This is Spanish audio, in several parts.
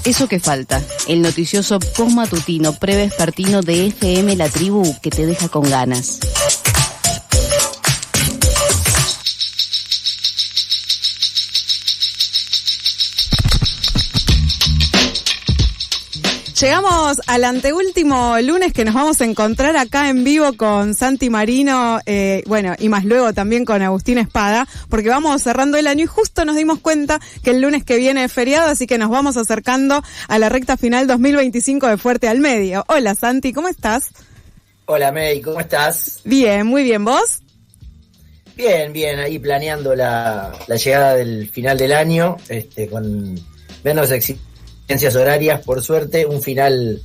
Eso que falta, el noticioso postmatutino prevespertino de FM La Tribu que te deja con ganas. Llegamos al anteúltimo lunes que nos vamos a encontrar acá en vivo con Santi Marino, y más luego también con Agustín Espada, porque vamos cerrando el año y justo nos dimos cuenta que el lunes que viene es feriado, así que nos vamos acercando a la recta final 2025 de Fuerte al Medio. Hola Santi, ¿cómo estás? Hola May, ¿cómo estás? Bien, muy bien, ¿vos? Bien, ahí planeando la llegada del final del año, con menos exigencias horarias, por suerte, un final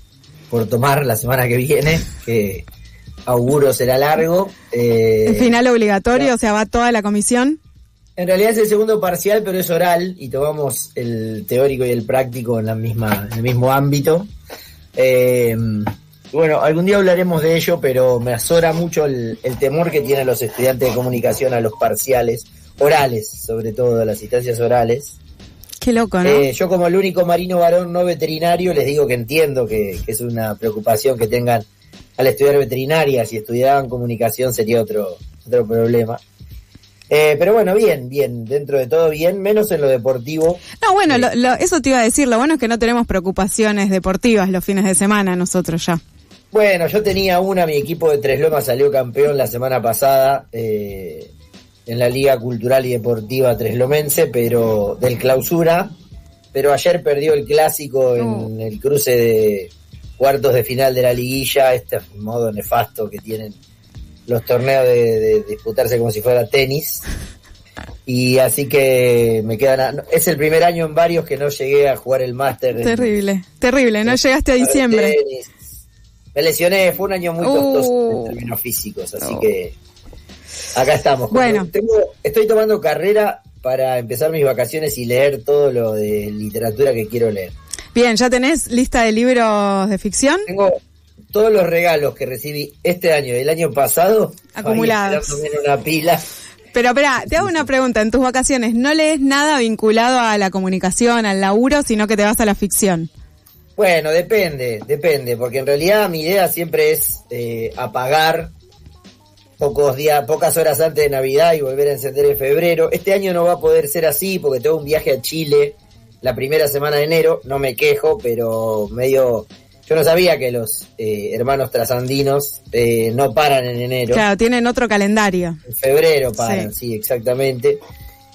por tomar la semana que viene, que auguro será largo. ¿El final obligatorio? O sea, ¿va toda la comisión? En realidad es el segundo parcial, pero es oral y tomamos el teórico y el práctico en el mismo ámbito. Bueno, algún día hablaremos de ello, pero me azora mucho el temor que tienen los estudiantes de comunicación a los parciales, orales, sobre todo a las instancias orales. Qué loco, ¿no? Yo como el único marino varón no veterinario les digo que entiendo que es una preocupación que tengan al estudiar veterinaria. Si estudiaban comunicación sería otro problema. Pero bueno, bien, dentro de todo bien, menos en lo deportivo. No, bueno, eso te iba a decir, lo bueno es que no tenemos preocupaciones deportivas los fines de semana nosotros ya. Bueno, yo tenía mi equipo de Tres Lomas salió campeón la semana pasada, en la Liga Cultural y Deportiva Treslomense, pero del clausura, pero ayer perdió el clásico en el cruce de cuartos de final de la liguilla, este modo nefasto que tienen los torneos de disputarse como si fuera tenis, y así que me quedan, es el primer año en varios que no llegué a jugar el máster. Terrible, no llegaste a diciembre. Tenis. Me lesioné, fue un año muy costoso en términos físicos, así que acá estamos. Bueno. Estoy tomando carrera para empezar mis vacaciones y leer todo lo de literatura que quiero leer. Bien, ¿ya tenés lista de libros de ficción? Tengo todos los regalos que recibí este año y el año pasado acumulados en una pila. Pero espera, te hago una pregunta. En tus vacaciones, ¿no lees nada vinculado a la comunicación, al laburo, sino que te vas a la ficción? Bueno, depende, porque en realidad mi idea siempre es apagar pocas horas antes de Navidad y volver a encender en febrero. Este año no va a poder ser así porque tengo un viaje a Chile la primera semana de enero, no me quejo, pero yo no sabía que los hermanos trasandinos no paran en enero. Claro, tienen otro calendario. En febrero paran, sí, exactamente.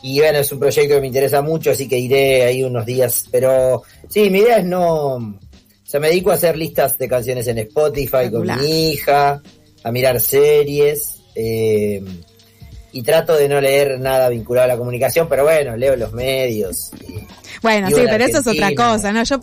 Y bueno, es un proyecto que me interesa mucho, así que iré ahí unos días. Pero sí, mi idea es me dedico a hacer listas de canciones en Spotify con mi hija, a mirar series, y trato de no leer nada vinculado a la comunicación, pero bueno, leo los medios. Bueno, sí, pero eso es otra cosa, ¿no? Yo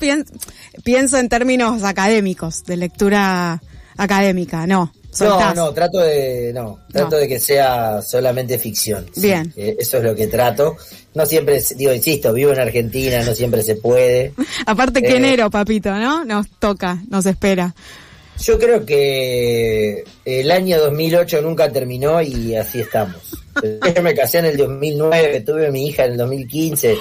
pienso en términos académicos, de lectura académica, ¿no. Soltás. Trato de que sea solamente ficción. Bien. Sí, eso es lo que trato. No siempre, insisto, vivo en Argentina, no siempre se puede. Aparte que enero, papito, ¿no? Nos toca, nos espera. Yo creo que el año 2008 nunca terminó y así estamos. Yo me casé en el 2009, tuve mi hija en el 2015.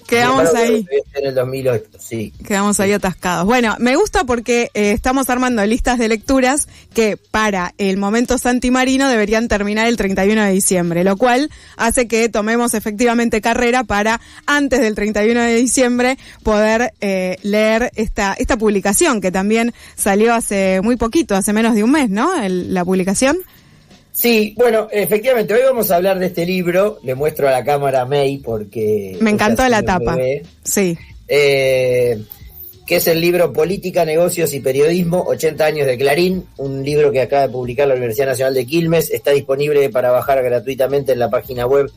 Quedamos ahí. En el 2008, sí. Quedamos ahí atascados. Bueno, me gusta porque estamos armando listas de lecturas que para el momento Santi Marino deberían terminar el 31 de diciembre, lo cual hace que tomemos efectivamente carrera para antes del 31 de diciembre poder leer esta publicación que también salió hace muy poquito, hace menos de un mes, ¿no? La publicación. Sí, bueno, efectivamente, hoy vamos a hablar de este libro, le muestro a la cámara a May porque... Me encantó la tapa, sí. Que es el libro Política, Negocios y Periodismo, 80 años de Clarín, un libro que acaba de publicar la Universidad Nacional de Quilmes, está disponible para bajar gratuitamente en la página web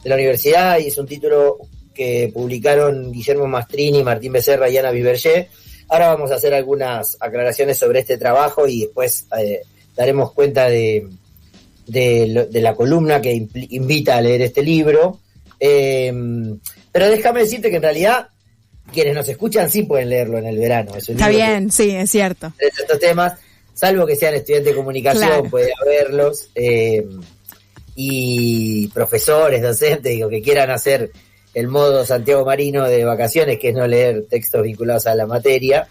de la universidad y es un título que publicaron Guillermo Mastrini, Martín Becerra y Ana Viverger. Ahora vamos a hacer algunas aclaraciones sobre este trabajo y después daremos cuenta de la columna que invita a leer este libro, pero déjame decirte que en realidad quienes nos escuchan sí pueden leerlo en el verano. Está bien, sí, es cierto. Estos temas, salvo que sean estudiantes de comunicación, claro, puede haberlos, y profesores, docentes, que quieran hacer el modo Santiago Marino de vacaciones, que es no leer textos vinculados a la materia,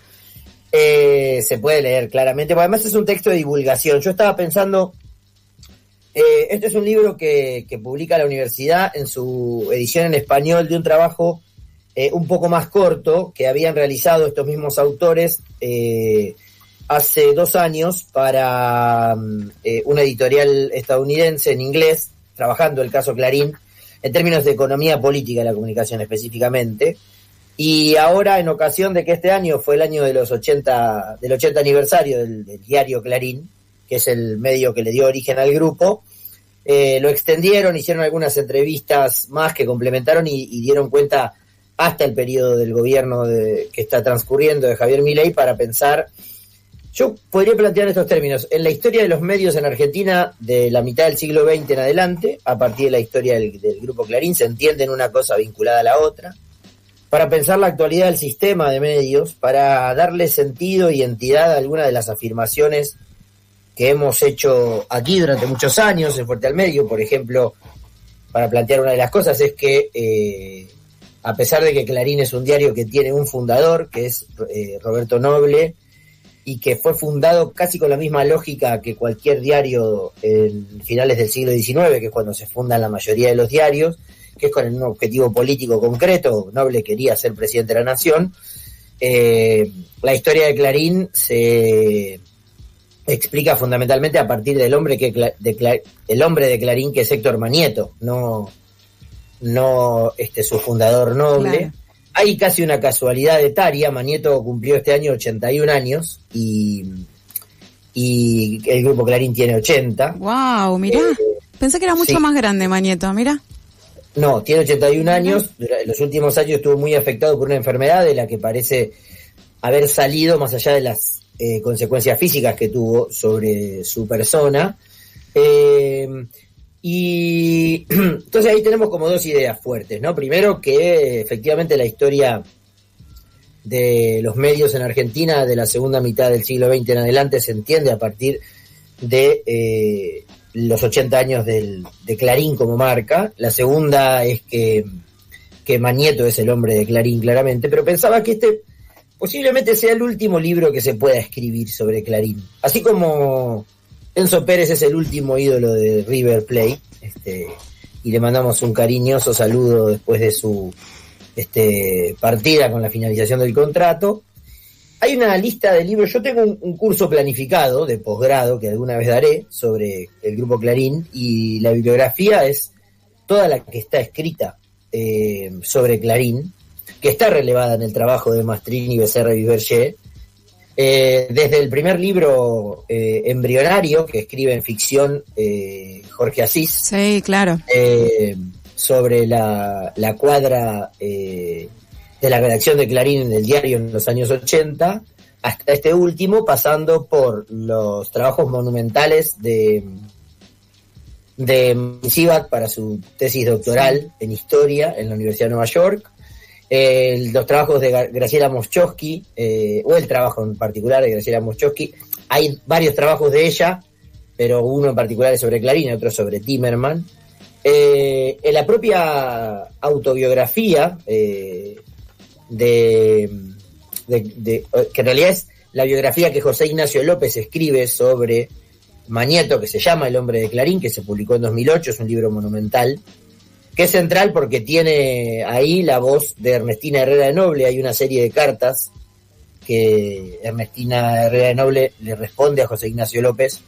se puede leer claramente, porque además es un texto de divulgación. Yo estaba pensando, este es un libro que publica la universidad en su edición en español de un trabajo un poco más corto que habían realizado estos mismos autores hace 2 años para una editorial estadounidense en inglés, trabajando el caso Clarín en términos de economía política de la comunicación específicamente. Y ahora, en ocasión de que este año fue el año de del 80 aniversario del diario Clarín, que es el medio que le dio origen al grupo, lo extendieron, hicieron algunas entrevistas más que complementaron y dieron cuenta hasta el periodo del gobierno que está transcurriendo de Javier Milei, para pensar, yo podría plantear estos términos, en la historia de los medios en Argentina de la mitad del siglo XX en adelante, a partir de la historia del grupo Clarín, se entienden una cosa vinculada a la otra, para pensar la actualidad del sistema de medios, para darle sentido y entidad a algunas de las afirmaciones que hemos hecho aquí durante muchos años en Fuerte al Medio. Por ejemplo, para plantear una de las cosas es que a pesar de que Clarín es un diario que tiene un fundador, que es Roberto Noble, y que fue fundado casi con la misma lógica que cualquier diario en finales del siglo XIX, que es cuando se fundan la mayoría de los diarios, que es con un objetivo político concreto. Noble quería ser presidente de la nación. La historia de Clarín se explica fundamentalmente a partir del hombre el hombre de Clarín, que es Héctor Manieto, no su fundador Noble. Claro. Hay casi una casualidad etaria. Manieto cumplió este año 81 años y el grupo Clarín tiene 80. Wow, mirá. Pensé que era mucho más grande Manieto, mirá. No, tiene 81 años. En los últimos años estuvo muy afectado por una enfermedad de la que parece haber salido, más allá de las consecuencias físicas que tuvo sobre su persona. Y entonces ahí tenemos como 2 ideas fuertes, ¿no? Primero, que efectivamente la historia de los medios en Argentina de la segunda mitad del siglo XX en adelante se entiende a partir de los 80 años de Clarín como marca. La segunda es que Manieto es el hombre de Clarín, claramente, pero pensaba que este posiblemente sea el último libro que se pueda escribir sobre Clarín. Así como Enzo Pérez es el último ídolo de River Plate, y le mandamos un cariñoso saludo después de su partida con la finalización del contrato. Hay una lista de libros. Yo tengo un curso planificado de posgrado que alguna vez daré sobre el grupo Clarín, y la bibliografía es toda la que está escrita sobre Clarín, que está relevada en el trabajo de Mastrini, Becerra y Viverger, desde el primer libro embrionario que escribe en ficción Jorge Asís. Sí, claro. Sobre la cuadra de la redacción de Clarín en el diario en los años 80, hasta este último, pasando por los trabajos monumentales de Sivak para su tesis doctoral en historia en la Universidad de Nueva York, los trabajos de Graciela Moschowski, o el trabajo en particular de Graciela Moschowski. Hay varios trabajos de ella, pero uno en particular es sobre Clarín y otro sobre Timerman. En la propia autobiografía que en realidad es la biografía que José Ignacio López escribe sobre Manieto, que se llama El hombre de Clarín, que se publicó en 2008, es un libro monumental, que es central porque tiene ahí la voz de Ernestina Herrera de Noble. Hay una serie de cartas que Ernestina Herrera de Noble le responde a José Ignacio López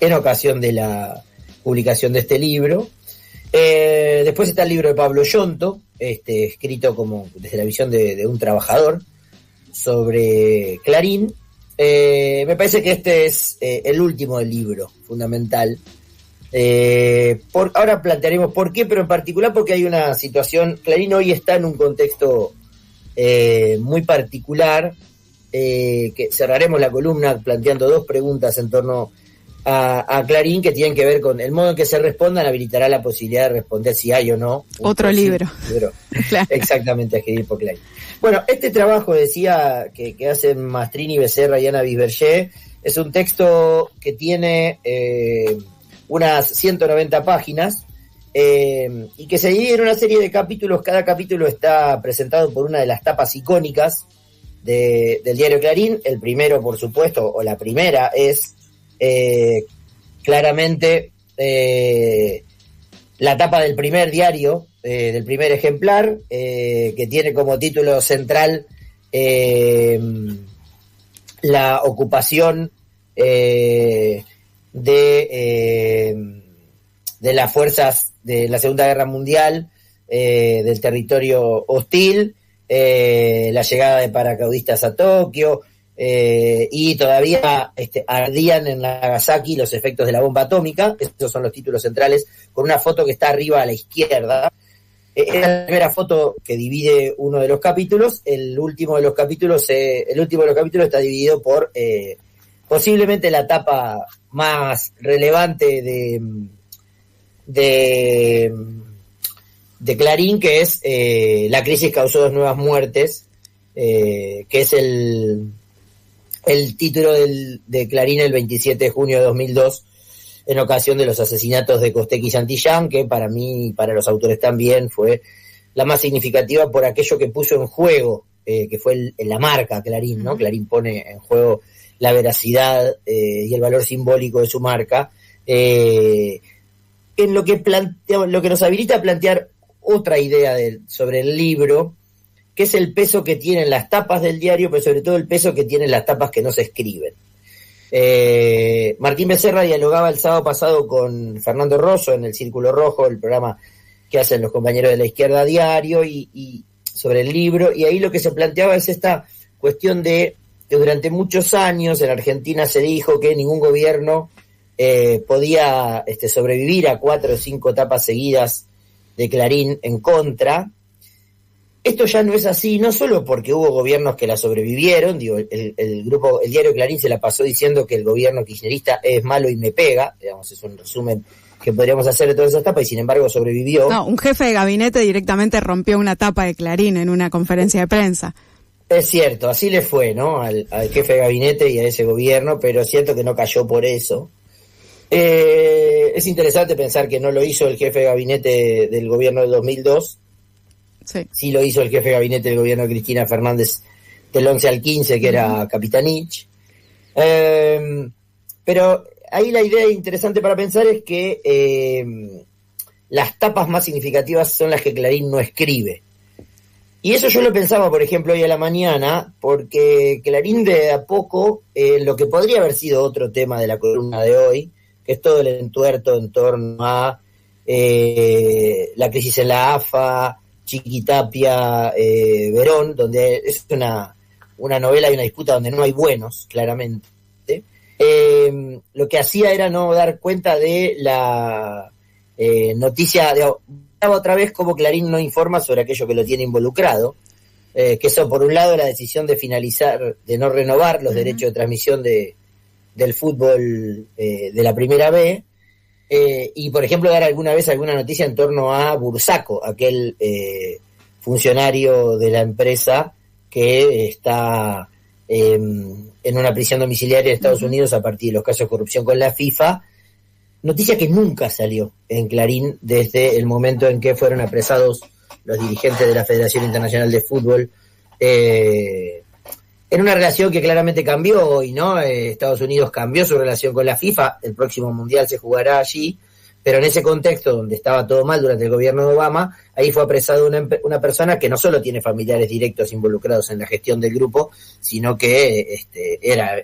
en ocasión de la publicación de este libro. Después está el libro de Pablo Yonto, escrito como desde la visión de un trabajador sobre Clarín. Me parece que este es el último del libro, fundamental. Ahora plantearemos por qué, pero en particular porque hay una situación. Clarín hoy está en un contexto muy particular, que cerraremos la columna planteando 2 preguntas en torno a Clarín, que tienen que ver con el modo en que se respondan. Habilitará la posibilidad de responder si hay o no otro libro. Claro. Exactamente, escribir por Clarín. Bueno, este trabajo, decía, que hacen Mastrini, Becerra y Ana Viverger, es un texto que tiene unas 190 páginas, y que se divide en una serie de capítulos. Cada capítulo está presentado por una de las tapas icónicas del diario Clarín. El primero, por supuesto, o la primera, es claramente la tapa del primer diario, del primer ejemplar, que tiene como título central la ocupación de las fuerzas de la Segunda Guerra Mundial, del territorio hostil, la llegada de paracaidistas a Tokio, y todavía ardían en Nagasaki los efectos de la bomba atómica. Estos son los títulos centrales, con una foto que está arriba a la izquierda. Es la primera foto que divide uno de los capítulos. El último de los capítulos está dividido por posiblemente la etapa más relevante de Clarín, que es la crisis causó 2 nuevas muertes, que es el título de Clarín el 27 de junio de 2002, en ocasión de los asesinatos de Costec y Santillán, que para mí y para los autores también fue la más significativa por aquello que puso en juego, que fue la marca Clarín, ¿no? Clarín pone en juego la veracidad y el valor simbólico de su marca, en lo que nos habilita a plantear otra idea sobre el libro, que es el peso que tienen las tapas del diario, pero sobre todo el peso que tienen las tapas que no se escriben. Martín Becerra dialogaba el sábado pasado con Fernando Rosso en el Círculo Rojo, el programa que hacen los compañeros de la izquierda a diario, y sobre el libro, y ahí lo que se planteaba es esta cuestión de que durante muchos años en Argentina se dijo que ningún gobierno podía sobrevivir a 4 o 5 tapas seguidas de Clarín en contra. Esto ya no es así, no solo porque hubo gobiernos que la sobrevivieron, el diario Clarín se la pasó diciendo que el gobierno kirchnerista es malo y me pega, digamos, es un resumen que podríamos hacer de todas esas tapas, y sin embargo sobrevivió. No, un jefe de gabinete directamente rompió una tapa de Clarín en una conferencia de prensa. Es cierto, así le fue, ¿no? Al jefe de gabinete y a ese gobierno, pero es cierto que no cayó por eso. Es interesante pensar que no lo hizo el jefe de gabinete del gobierno del 2002, sí lo hizo el jefe de gabinete del gobierno de Cristina Fernández del 11 al 15, que era Capitanich. Pero ahí la idea interesante para pensar es que las tapas más significativas son las que Clarín no escribe. Y eso yo lo pensaba, por ejemplo, hoy a la mañana, porque Clarín de a poco, lo que podría haber sido otro tema de la columna de hoy, que es todo el entuerto en torno a la crisis en la AFA, Chiquitapia, Verón, donde es una novela y una disputa donde no hay buenos, claramente. Lo que hacía era no dar cuenta de la noticia, otra vez como Clarín no informa sobre aquello que lo tiene involucrado, que eso por un lado la decisión de finalizar, de no renovar los derechos de transmisión del fútbol de la Primera B, y por ejemplo dar alguna vez alguna noticia en torno a Bursaco, aquel funcionario de la empresa que está en una prisión domiciliaria de Estados Unidos a partir de los casos de corrupción con la FIFA, noticia que nunca salió en Clarín desde el momento en que fueron apresados los dirigentes de la Federación Internacional de Fútbol, en una relación que claramente cambió hoy, ¿no? Estados Unidos cambió su relación con la FIFA, el próximo Mundial se jugará allí, pero en ese contexto donde estaba todo mal durante el gobierno de Obama, ahí fue apresado una persona que no solo tiene familiares directos involucrados en la gestión del grupo, sino que era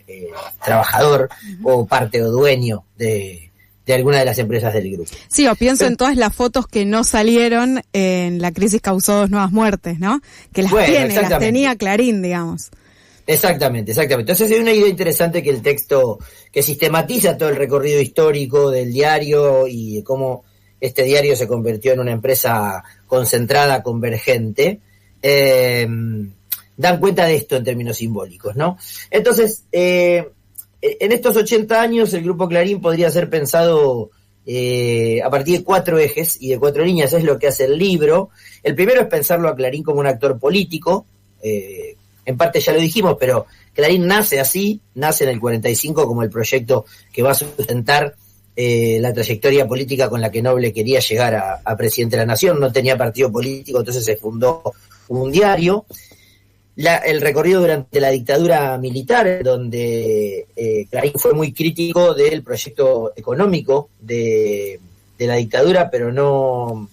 trabajador o parte o dueño de alguna de las empresas del grupo. Sí, o pienso en todas las fotos que no salieron en la crisis causó 2 nuevas muertes, ¿no? Que las las tenía Clarín, digamos. Exactamente. Entonces hay una idea interesante que el texto, que sistematiza todo el recorrido histórico del diario y de cómo este diario se convirtió en una empresa concentrada, convergente, dan cuenta de esto en términos simbólicos, ¿no? Entonces, en estos 80 años el Grupo Clarín podría ser pensado a partir de 4 ejes y de 4 líneas. Es lo que hace el libro. El primero es pensarlo a Clarín como un actor político. En parte ya lo dijimos, pero Clarín nace así, nace en el 45 como el proyecto que va a sustentar la trayectoria política con la que Noble quería llegar a presidente de la Nación. No tenía partido político, entonces se fundó un diario. El recorrido durante la dictadura militar, donde Clarín fue muy crítico del proyecto económico de la dictadura, pero no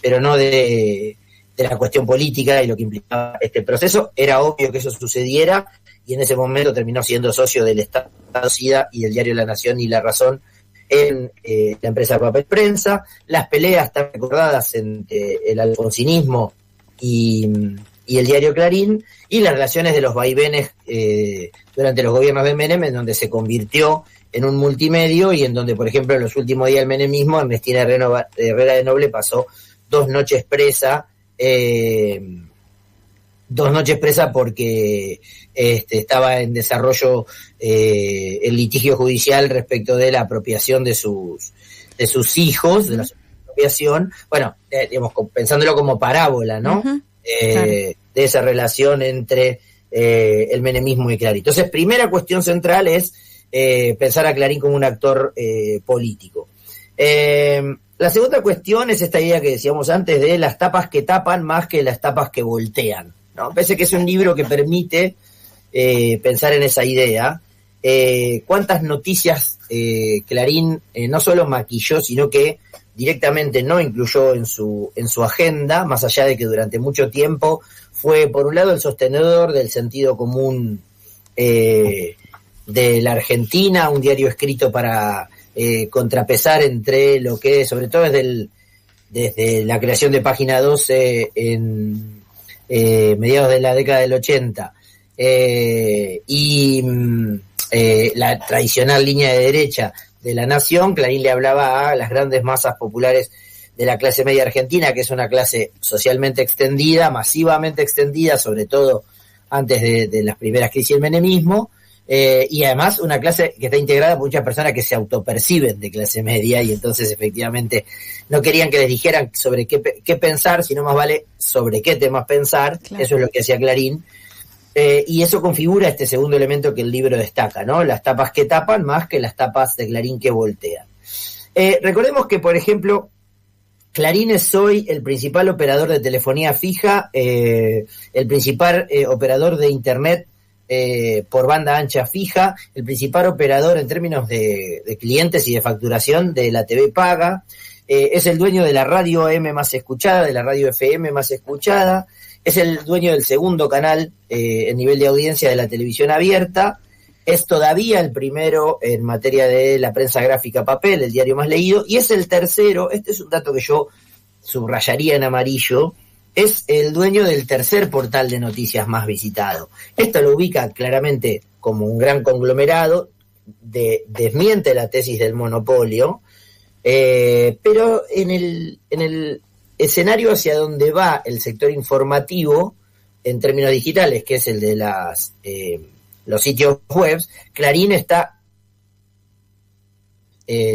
de la cuestión política y lo que implicaba este proceso. Era obvio que eso sucediera, y en ese momento terminó siendo socio del Estado SIDA y del diario La Nación y La Razón en la empresa Papel Prensa. Las peleas tan recordadas entre el alfonsinismo y el diario Clarín, y las relaciones de los vaivenes durante los gobiernos de Menem, en donde se convirtió en un multimedio, y en donde, por ejemplo, en los últimos días del menemismo, Ernestina Herrera de Noble pasó 2 noches presa, porque estaba en desarrollo el litigio judicial respecto de la apropiación de sus hijos, de la apropiación, bueno, digamos, pensándolo como parábola, ¿no? Claro. De esa relación entre el menemismo y Clarín. Entonces, primera cuestión central es pensar a Clarín como un actor político. La segunda cuestión es esta idea que decíamos antes de las tapas que tapan más que las tapas que voltean, ¿no? Parece que es un libro que permite pensar en esa idea. ¿Cuántas noticias Clarín no solo maquilló, sino que directamente no incluyó en su agenda, más allá de que durante mucho tiempo fue, por un lado, el sostenedor del sentido común de la Argentina, un diario escrito para contrapesar entre lo que, sobre todo desde la creación de Página 12 en mediados de la década del 80, y la tradicional línea de derecha de La Nación. Clarín le hablaba a las grandes masas populares de la clase media argentina, que es una clase socialmente extendida, masivamente extendida, sobre todo antes de las primeras crisis del menemismo, y además una clase que está integrada por muchas personas que se autoperciben de clase media, y entonces efectivamente no querían que les dijeran sobre qué pensar, sino más vale sobre qué temas pensar. Claro. Eso es lo que hacía Clarín. Y eso configura este segundo elemento que el libro destaca, ¿no? Las tapas que tapan más que las tapas de Clarín que voltean. Recordemos que, por ejemplo, Clarín es hoy el principal operador de telefonía fija, el principal operador de Internet por banda ancha fija, el principal operador en términos de clientes y de facturación de la TV paga, es el dueño de la radio AM más escuchada, de la radio FM más escuchada, es el dueño del segundo canal en nivel de audiencia de la televisión abierta, es todavía el primero en materia de la prensa gráfica papel, el diario más leído, y es el tercero, este es un dato que yo subrayaría en amarillo, es el dueño del tercer portal de noticias más visitado. Esto lo ubica claramente como un gran conglomerado, desmiente la tesis del monopolio, pero en el escenario hacia donde va el sector informativo en términos digitales, que es el de los sitios web, Clarín está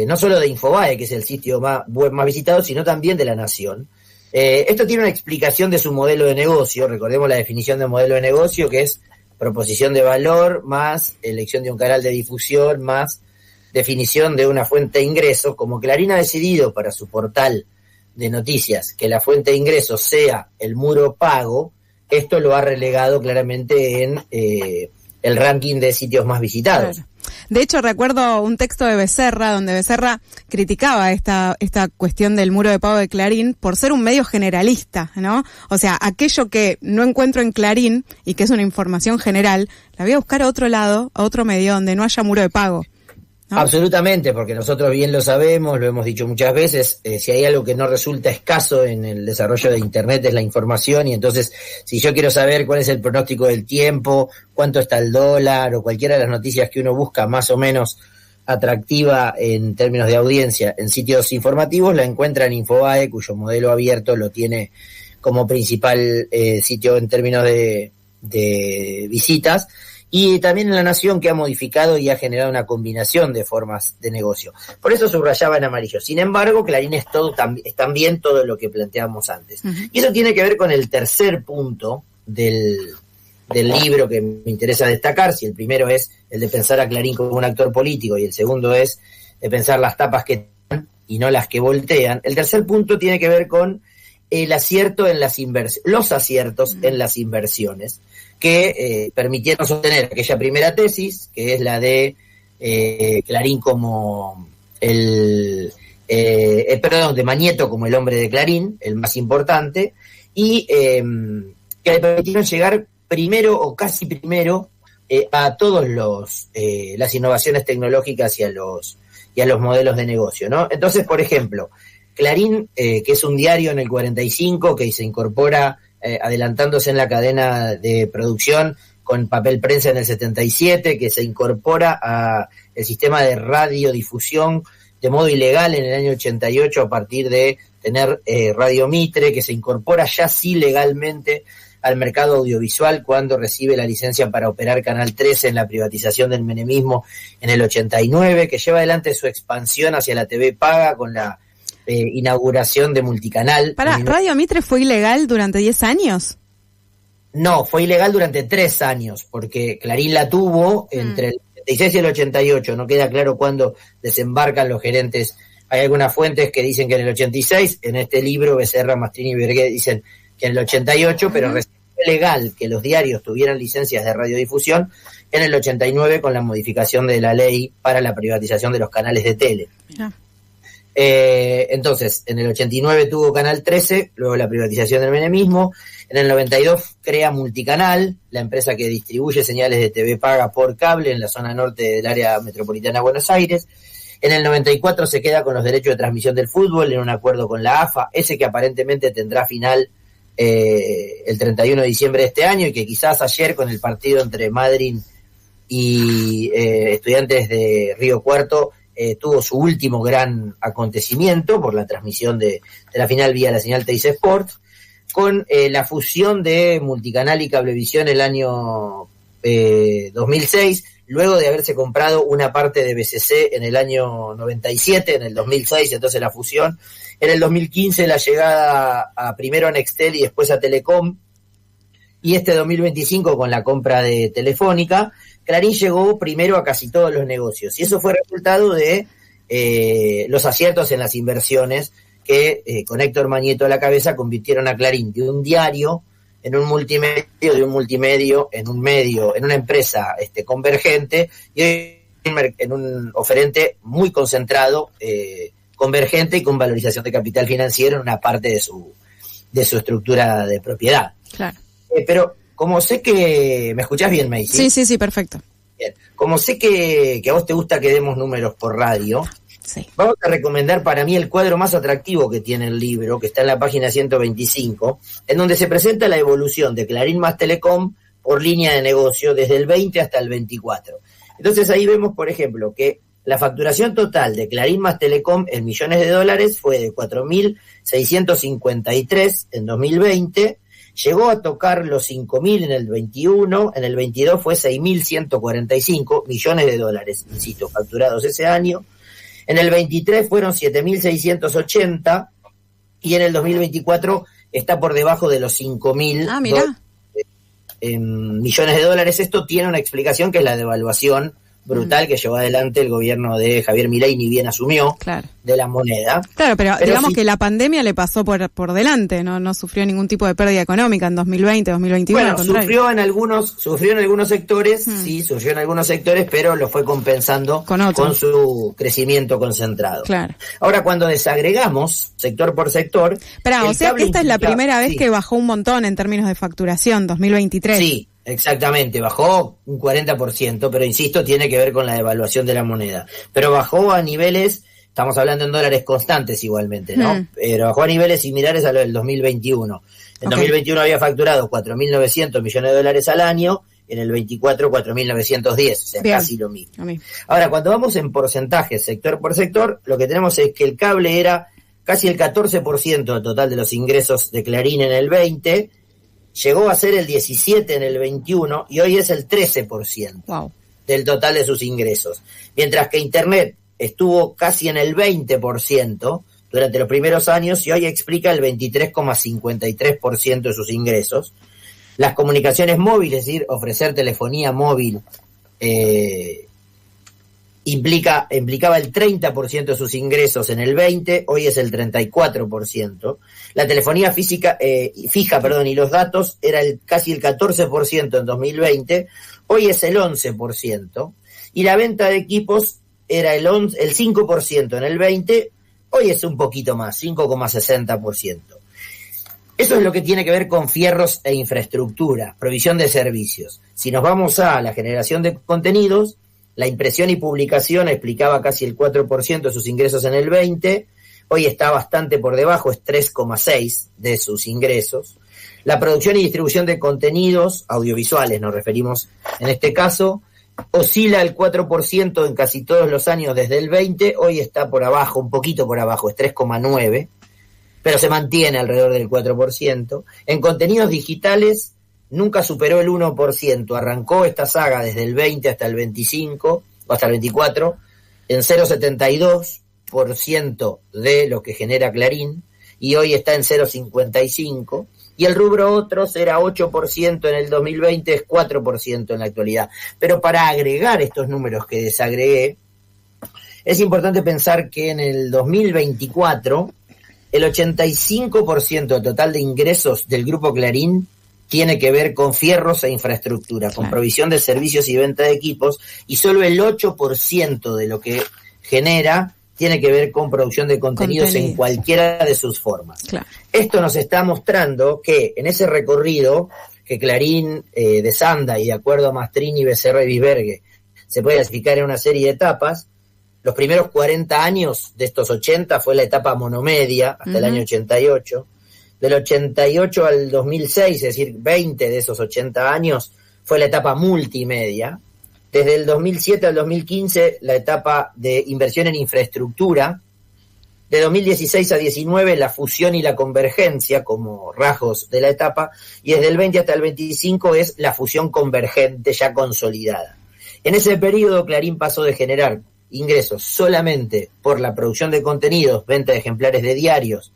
no solo de Infobae, que es el sitio web más visitado, sino también de La Nación. Esto tiene una explicación de su modelo de negocio. Recordemos la definición de modelo de negocio, que es proposición de valor más elección de un canal de difusión más definición de una fuente de ingresos. Como Clarín ha decidido para su portal de noticias que la fuente de ingresos sea el muro pago, esto lo ha relegado claramente en el ranking de sitios más visitados. Claro. De hecho, recuerdo un texto de Becerra, donde Becerra criticaba esta cuestión del muro de pago de Clarín por ser un medio generalista, ¿no? O sea, aquello que no encuentro en Clarín y que es una información general, la voy a buscar a otro lado, a otro medio donde no haya muro de pago, ¿no? Absolutamente, porque nosotros bien lo sabemos, lo hemos dicho muchas veces, si hay algo que no resulta escaso en el desarrollo de Internet es la información, y entonces si yo quiero saber cuál es el pronóstico del tiempo, cuánto está el dólar o cualquiera de las noticias que uno busca más o menos atractiva en términos de audiencia en sitios informativos, la encuentra en Infobae, cuyo modelo abierto lo tiene como principal sitio en términos de visitas, y también en La Nación, que ha modificado y ha generado una combinación de formas de negocio. Por eso subrayaba en amarillo. Sin embargo, Clarín es también todo lo que planteábamos antes. Uh-huh. Y eso tiene que ver con el tercer punto del libro que me interesa destacar. Si el primero es el de pensar a Clarín como un actor político y el segundo es pensar las tapas que dan y no las que voltean. El tercer punto tiene que ver con el acierto en las los aciertos en las inversiones que permitieron sostener aquella primera tesis, que es la de Clarín como de Magneto como el hombre de Clarín, el más importante, y que le permitieron llegar primero o casi primero a todos las innovaciones tecnológicas y a los modelos de negocio, ¿no? Entonces, por ejemplo, Clarín, que es un diario en el 45 que se incorpora adelantándose en la cadena de producción con papel prensa en el 77, que se incorpora a el sistema de radiodifusión de modo ilegal en el año 88 a partir de tener Radio Mitre, que se incorpora ya sí legalmente al mercado audiovisual cuando recibe la licencia para operar Canal 13 en la privatización del menemismo en el 89, que lleva adelante su expansión hacia la TV paga con la inauguración de Multicanal. ¿Radio Mitre fue ilegal durante 10 años? No, fue ilegal durante 3 años, porque Clarín la tuvo entre el 76 y el 88, no queda claro cuándo desembarcan los gerentes. Hay algunas fuentes que dicen que en el 86, en este libro Becerra, Mastrini y Berguet dicen que en el 88, pero recién fue legal que los diarios tuvieran licencias de radiodifusión en el 89 con la modificación de la ley para la privatización de los canales de tele. Mirá. Entonces, en el 89 tuvo Canal 13, luego la privatización del menemismo. En el 92 crea Multicanal, la empresa que distribuye señales de TV paga por cable en la zona norte del área metropolitana de Buenos Aires. En el 94 se queda con los derechos de transmisión del fútbol en un acuerdo con la AFA, ese que aparentemente tendrá final el 31 de diciembre de este año, y que quizás ayer con el partido entre Madrid y Estudiantes de Río Cuarto tuvo su último gran acontecimiento por la transmisión de la final vía la señal Teis Sport, con la fusión de Multicanal y Cablevisión el año 2006, luego de haberse comprado una parte de BCC en el año 97, en el 2006, entonces la fusión. En el 2015 la llegada primero a Nextel y después a Telecom, y este 2025 con la compra de Telefónica, Clarín llegó primero a casi todos los negocios, y eso fue resultado de los aciertos en las inversiones que con Héctor Magneto a la cabeza convirtieron a Clarín de un diario en un multimedio, de un multimedio en un medio, en una empresa convergente, y en un oferente muy concentrado, convergente y con valorización de capital financiero en una parte de su estructura de propiedad. Claro. Pero como sé que... ¿Me escuchás bien, Macy? Sí, perfecto. Bien. Como sé que a vos te gusta que demos números por radio, sí, vamos a recomendar para mí el cuadro más atractivo que tiene el libro, que está en la página 125, en donde se presenta la evolución de Clarín más Telecom por línea de negocio desde el 20 hasta el 24. Entonces ahí vemos, por ejemplo, que la facturación total de Clarín más Telecom en millones de dólares fue de 4.653 en 2020, llegó a tocar los 5.000 en el 21, en el 22 fue 6.145 millones de dólares, insisto, facturados ese año. En el 23 fueron 7.680 y en el 2024 está por debajo de los 5.000 millones de dólares. Esto tiene una explicación, que es la devaluación brutal que llevó adelante el gobierno de Javier Milei, ni bien asumió, de la moneda. Claro, pero digamos sí, que la pandemia le pasó por delante, no sufrió ningún tipo de pérdida económica en 2020, 2021. Bueno, sufrió en algunos sectores, sí, sufrió en algunos sectores, pero lo fue compensando con su crecimiento concentrado. Claro. Ahora, cuando desagregamos sector por sector... Pero, o sea, esta es la primera vez que bajó un montón en términos de facturación, 2023. Sí. Exactamente, bajó un 40%, pero insisto, tiene que ver con la devaluación de la moneda. Pero bajó a niveles, estamos hablando en dólares constantes igualmente, ¿no? Pero bajó a niveles similares a los del 2021. En 2021 había facturado 4.900 millones de dólares al año, en el 24 4.910, o sea, bien, casi lo mismo. Ahora, cuando vamos en porcentajes, sector por sector, lo que tenemos es que el cable era casi el 14% del total de los ingresos de Clarín en el 20, llegó a ser el 17% en el 21 y hoy es el 13% del total de sus ingresos. Mientras que Internet estuvo casi en el 20% durante los primeros años y hoy explica el 23,53% de sus ingresos. Las comunicaciones móviles, es decir, ofrecer telefonía móvil implicaba el 30% de sus ingresos en el 20, hoy es el 34%. La telefonía fija, y los datos era casi el 14% en 2020, hoy es el 11%. Y la venta de equipos era el 5% en el 20, hoy es un poquito más, 5,60%. Eso es lo que tiene que ver con fierros e infraestructura, provisión de servicios. Si nos vamos a la generación de contenidos, la impresión y publicación explicaba casi el 4% de sus ingresos en el 20, hoy está bastante por debajo, es 3,6% de sus ingresos. La producción y distribución de contenidos audiovisuales, nos referimos en este caso, oscila el 4% en casi todos los años desde el 20, hoy está por abajo, un poquito por abajo, es 3,9%, pero se mantiene alrededor del 4%. En contenidos digitales nunca superó el 1%, arrancó esta saga desde el 20 hasta el 25, o hasta el 24, en 0,72% de lo que genera Clarín, y hoy está en 0,55%, y el rubro otros era 8% en el 2020, es 4% en la actualidad. Pero para agregar estos números que desagregué, es importante pensar que en el 2024, el 85% total de ingresos del Grupo Clarín tiene que ver con fierros e infraestructura, con provisión de servicios y venta de equipos, y solo el 8% de lo que genera tiene que ver con producción de contenidos en cualquiera de sus formas. Claro. Esto nos está mostrando que en ese recorrido que Clarín desanda, y de acuerdo a Mastrini, Becerra y Bisbergue, se puede clasificar en una serie de etapas. Los primeros 40 años de estos 80 fue la etapa monomedia, hasta el año 88. Del 88 al 2006, es decir, 20 de esos 80 años, fue la etapa multimedia. Desde el 2007 al 2015, la etapa de inversión en infraestructura. De 2016 a 19, la fusión y la convergencia como rasgos de la etapa. Y desde el 20 hasta el 25 es la fusión convergente ya consolidada. En ese periodo, Clarín pasó de generar ingresos solamente por la producción de contenidos, venta de ejemplares de diarios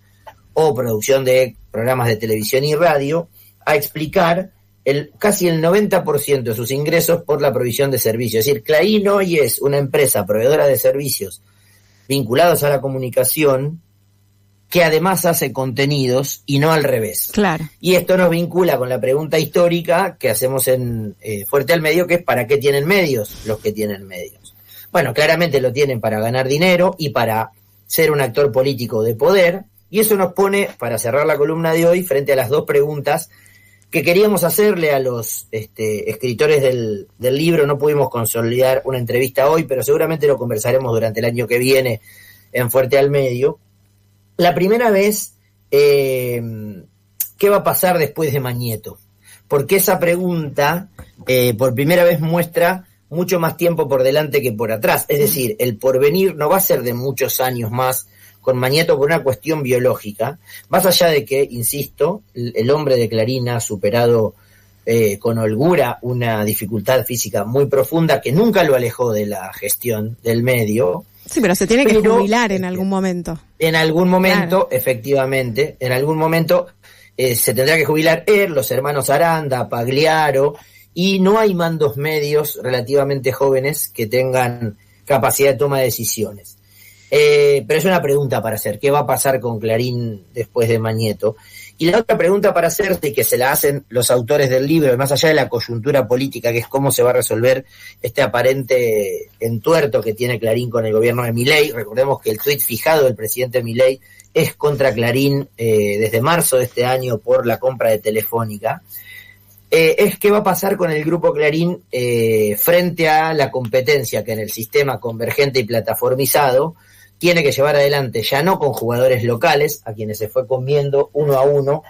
o producción de programas de televisión y radio, a explicar casi el 90% de sus ingresos por la provisión de servicios. Es decir, Clarín hoy es una empresa proveedora de servicios vinculados a la comunicación que además hace contenidos y no al revés. Claro. Y esto nos vincula con la pregunta histórica que hacemos en Fuerte al Medio, que es ¿para qué tienen medios los que tienen medios? Bueno, claramente lo tienen para ganar dinero y para ser un actor político de poder, y eso nos pone, para cerrar la columna de hoy, frente a las dos preguntas que queríamos hacerle a los escritores del libro. No pudimos consolidar una entrevista hoy, pero seguramente lo conversaremos durante el año que viene en Fuerte al Medio. La primera vez, ¿qué va a pasar después de Mañeto? Porque esa pregunta, por primera vez, muestra mucho más tiempo por delante que por atrás. Es decir, el porvenir no va a ser de muchos años más con Mañeto por una cuestión biológica, más allá de que, insisto, el hombre de Clarín ha superado con holgura una dificultad física muy profunda que nunca lo alejó de la gestión del medio. Sí, pero se tiene que jubilar en algún momento. En algún momento, claro. Efectivamente, en algún momento se tendrá que jubilar él, los hermanos Aranda, Pagliaro, y no hay mandos medios relativamente jóvenes que tengan capacidad de toma de decisiones. Pero es una pregunta para hacer, ¿qué va a pasar con Clarín después de Mañeto? Y la otra pregunta para hacerse, y que se la hacen los autores del libro, más allá de la coyuntura política, que es cómo se va a resolver este aparente entuerto que tiene Clarín con el gobierno de Milei. Recordemos que el tuit fijado del presidente Milei es contra Clarín desde marzo de este año por la compra de Telefónica. Es qué va a pasar con el grupo Clarín frente a la competencia que en el sistema convergente y plataformizado tiene que llevar adelante, ya no con jugadores locales, a quienes se fue comiendo uno a uno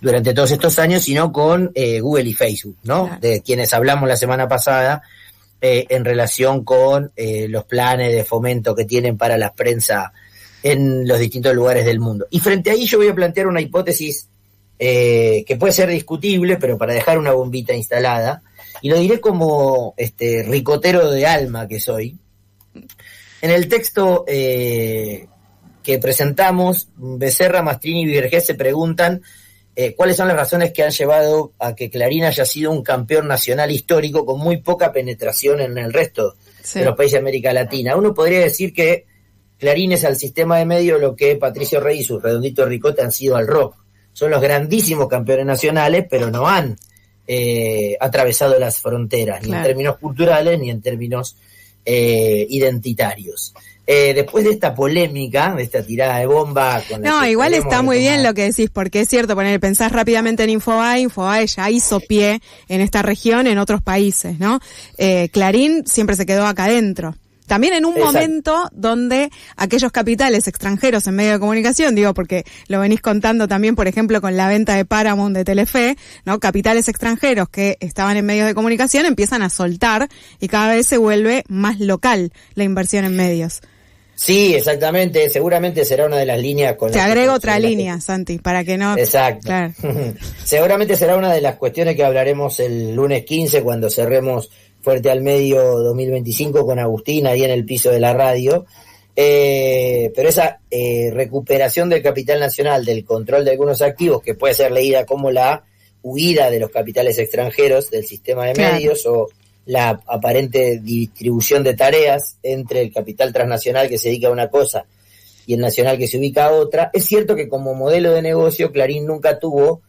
durante todos estos años, sino con Google y Facebook, ¿no? Claro. De quienes hablamos la semana pasada en relación con los planes de fomento que tienen para la prensa en los distintos lugares del mundo. Y frente a ahí yo voy a plantear una hipótesis que puede ser discutible, pero para dejar una bombita instalada, y lo diré como ricotero de alma que soy. En el texto que presentamos, Becerra, Mastrini y Bisbergue se preguntan cuáles son las razones que han llevado a que Clarín haya sido un campeón nacional histórico con muy poca penetración en el resto de los países de América Latina. Uno podría decir que Clarín es al sistema de medios lo que Patricio Rey y sus redonditos Ricota han sido al rock. Son los grandísimos campeones nacionales, pero no han atravesado las fronteras, ni en términos culturales, ni en términos identitarios. Después de esta polémica, de esta tirada de bomba... Igual está muy bien lo que decís, porque es cierto, pensás rápidamente en Infobae ya hizo pie en esta región, en otros países, ¿no? Clarín siempre se quedó acá adentro. También en un momento donde aquellos capitales extranjeros en medio de comunicación, digo porque lo venís contando también, por ejemplo, con la venta de Paramount de Telefe, ¿no? Capitales extranjeros que estaban en medios de comunicación empiezan a soltar y cada vez se vuelve más local la inversión en medios. Sí, exactamente. Seguramente será una de las líneas con... Te agrego otra línea, Santi, para que no... Exacto. Claro. Seguramente será una de las cuestiones que hablaremos el lunes 15 cuando cerremos Fuerte al Medio 2025 con Agustín ahí en el piso de la radio. Pero esa recuperación del capital nacional, del control de algunos activos, que puede ser leída como la huida de los capitales extranjeros del sistema de medios o la aparente distribución de tareas entre el capital transnacional que se dedica a una cosa y el nacional que se ubica a otra. Es cierto que como modelo de negocio Clarín nunca tuvo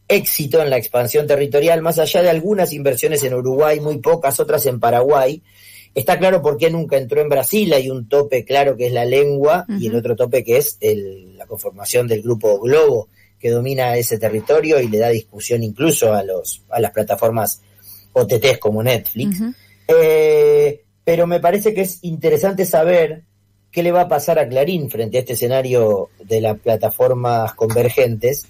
éxito en la expansión territorial, más allá de algunas inversiones en Uruguay, muy pocas, otras en Paraguay. Está claro por qué nunca entró en Brasil. Hay un tope claro que es la lengua y el otro tope que es la conformación del grupo Globo, que domina ese territorio y le da discusión incluso a las plataformas OTTs como Netflix. Pero me parece que es interesante saber qué le va a pasar a Clarín frente a este escenario de las plataformas convergentes,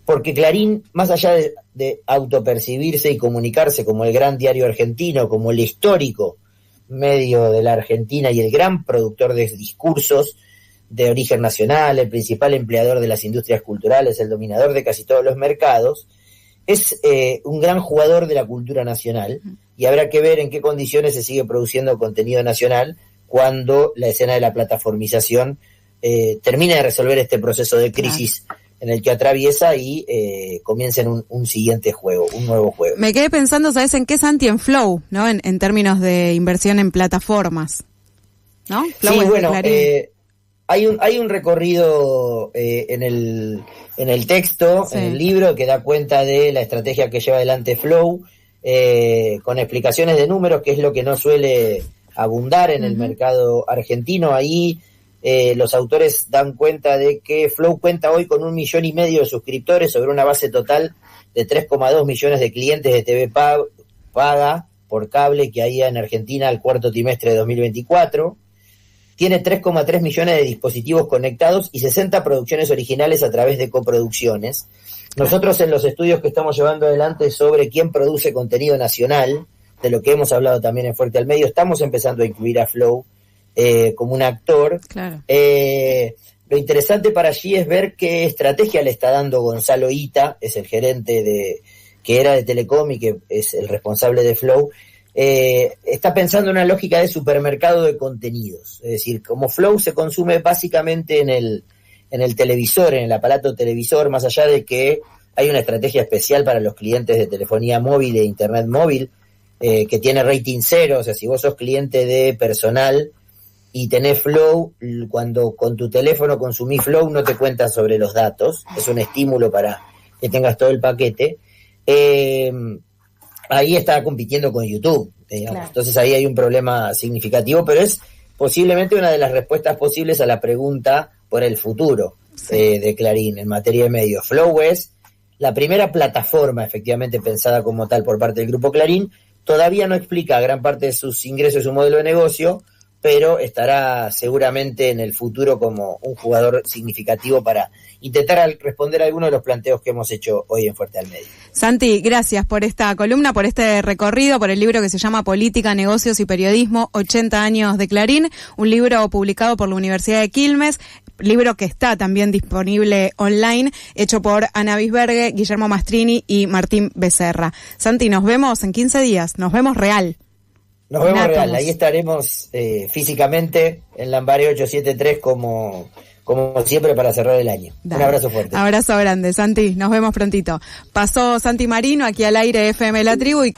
porque Clarín, más allá de autopercibirse y comunicarse como el gran diario argentino, como el histórico medio de la Argentina y el gran productor de discursos de origen nacional, el principal empleador de las industrias culturales, el dominador de casi todos los mercados, es un gran jugador de la cultura nacional, y habrá que ver en qué condiciones se sigue produciendo contenido nacional cuando la escena de la plataformización termine de resolver este proceso de crisis en el que atraviesa y comiencen un siguiente juego, un nuevo juego. Me quedé pensando, ¿sabes en qué, Santi? En Flow, ¿no? En términos de inversión en plataformas, ¿no? Flow, sí, bueno, hay un recorrido en el texto, en el libro, que da cuenta de la estrategia que lleva adelante Flow, con explicaciones de números, que es lo que no suele abundar en el mercado argentino. Ahí los autores dan cuenta de que Flow cuenta hoy con 1,5 millones de suscriptores sobre una base total de 3,2 millones de clientes de TV paga por cable que hay en Argentina al cuarto trimestre de 2024. Tiene 3,3 millones de dispositivos conectados y 60 producciones originales a través de coproducciones. Nosotros en los estudios que estamos llevando adelante sobre quién produce contenido nacional, de lo que hemos hablado también en Fuerte al Medio, estamos empezando a incluir a Flow como un actor. Claro. Lo interesante para allí es ver qué estrategia le está dando Gonzalo Ita, es el gerente que era de Telecom y que es el responsable de Flow. Está pensando en una lógica de supermercado de contenidos, es decir, como Flow se consume básicamente en el televisor, en el aparato televisor, más allá de que hay una estrategia especial para los clientes de telefonía móvil e internet móvil, que tiene rating 0, o sea, si vos sos cliente de personal y tenés Flow, cuando con tu teléfono consumís Flow no te cuentan sobre los datos, es un estímulo para que tengas todo el paquete. Ahí está compitiendo con YouTube, digamos. Claro. Entonces ahí hay un problema significativo, pero es posiblemente una de las respuestas posibles a la pregunta por el futuro de Clarín en materia de medios. Flow es la primera plataforma efectivamente pensada como tal por parte del Grupo Clarín. Todavía no explica gran parte de sus ingresos y su modelo de negocio, pero estará seguramente en el futuro como un jugador significativo para intentar responder a algunos de los planteos que hemos hecho hoy en Fuerte al Medio. Santi, gracias por esta columna, por este recorrido, por el libro que se llama Política, Negocios y Periodismo, 80 años de Clarín, un libro publicado por la Universidad de Quilmes, libro que está también disponible online, hecho por Ana Bisbergue, Guillermo Mastrini y Martín Becerra. Santi, nos vemos en 15 días, nos vemos real. Nos vemos real, ahí estaremos físicamente en Lambaré 873 como como siempre, para cerrar el año. Dale. Un abrazo fuerte. Abrazo grande, Santi. Nos vemos prontito. Pasó Santi Marino aquí al aire FM La Tribu y